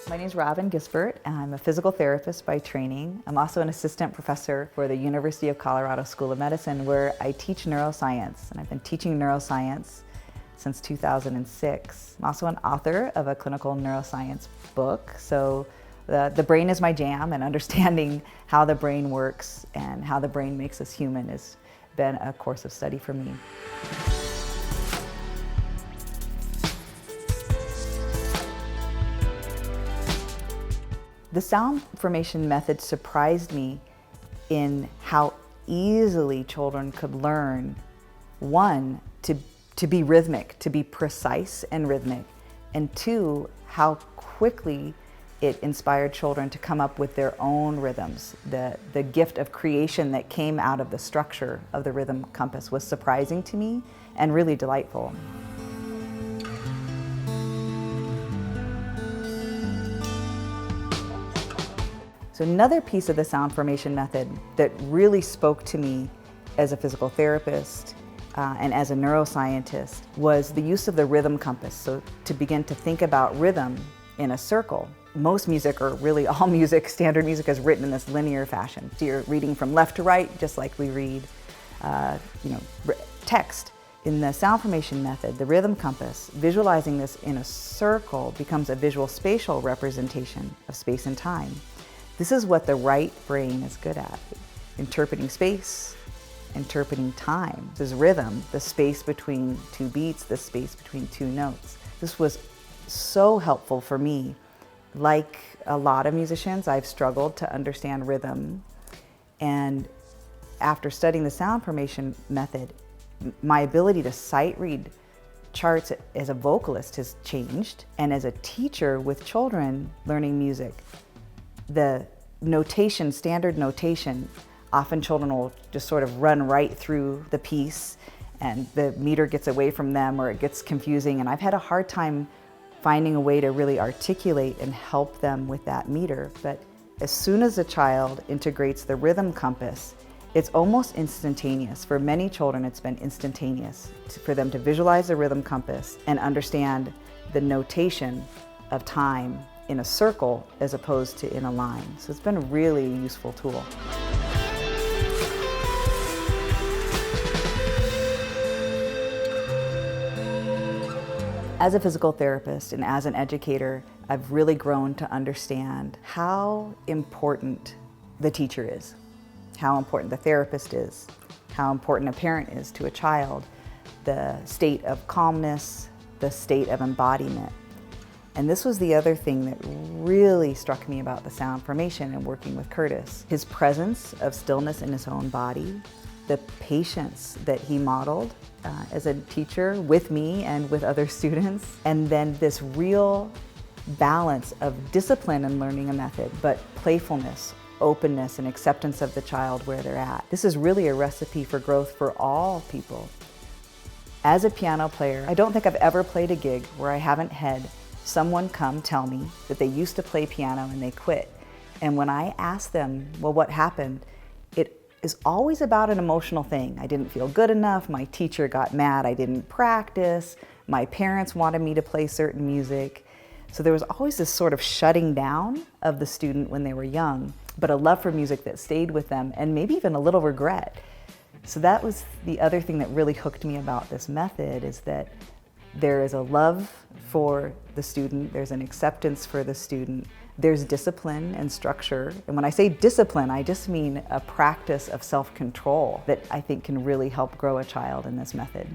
My name is Robyn Gisbert, and I'm a physical therapist by training. I'm also an assistant professor for the University of Colorado School of Medicine, where I teach neuroscience, and I've been teaching neuroscience since 2006. I'm also an author of a clinical neuroscience book, so the brain is my jam, and understanding how the brain works and how the brain makes us human has been a course of study for me. The sound formation method surprised me in how easily children could learn, one, to be rhythmic, to be precise and rhythmic, and two, how quickly it inspired children to come up with their own rhythms. The gift of creation that came out of the structure of the rhythm compass was surprising to me and really delightful. So another piece of the sound formation method that really spoke to me as a physical therapist and as a neuroscientist was the use of the rhythm compass. So to begin to think about rhythm in a circle. Most music, or really all music, standard music, is written in this linear fashion. So you're reading from left to right, just like we read text. In the sound formation method, the rhythm compass, visualizing this in a circle becomes a visual spatial representation of space and time. This is what the right brain is good at: interpreting space, interpreting time. This is rhythm, the space between two beats, the space between two notes. This was so helpful for me. Like a lot of musicians, I've struggled to understand rhythm. And after studying the sound formation method, my ability to sight read charts as a vocalist has changed. And as a teacher with children learning music, the notation, standard notation, often children will just sort of run right through the piece and the meter gets away from them or it gets confusing. And I've had a hard time finding a way to really articulate and help them with that meter. But as soon as a child integrates the rhythm compass, it's almost instantaneous. For many children, it's been instantaneous for them to visualize the rhythm compass and understand the notation of time in a circle as opposed to in a line. So it's been a really useful tool. As a physical therapist and as an educator, I've really grown to understand how important the teacher is, how important the therapist is, how important a parent is to a child, the state of calmness, the state of embodiment. And this was the other thing that really struck me about the sound formation and working with Curtis. His presence of stillness in his own body, the patience that he modeled as a teacher with me and with other students, and then this real balance of discipline in learning a method, but playfulness, openness, and acceptance of the child where they're at. This is really a recipe for growth for all people. As a piano player, I don't think I've ever played a gig where I haven't had someone come tell me that they used to play piano and they quit. And when I ask them, well, what happened? It is always about an emotional thing. I didn't feel good enough, my teacher got mad I didn't practice, my parents wanted me to play certain music. So there was always this sort of shutting down of the student when they were young, but a love for music that stayed with them, and maybe even a little regret. So that was the other thing that really hooked me about this method, is that there is a love for the student, there's an acceptance for the student, there's discipline and structure. And when I say discipline, I just mean a practice of self-control that I think can really help grow a child in this method.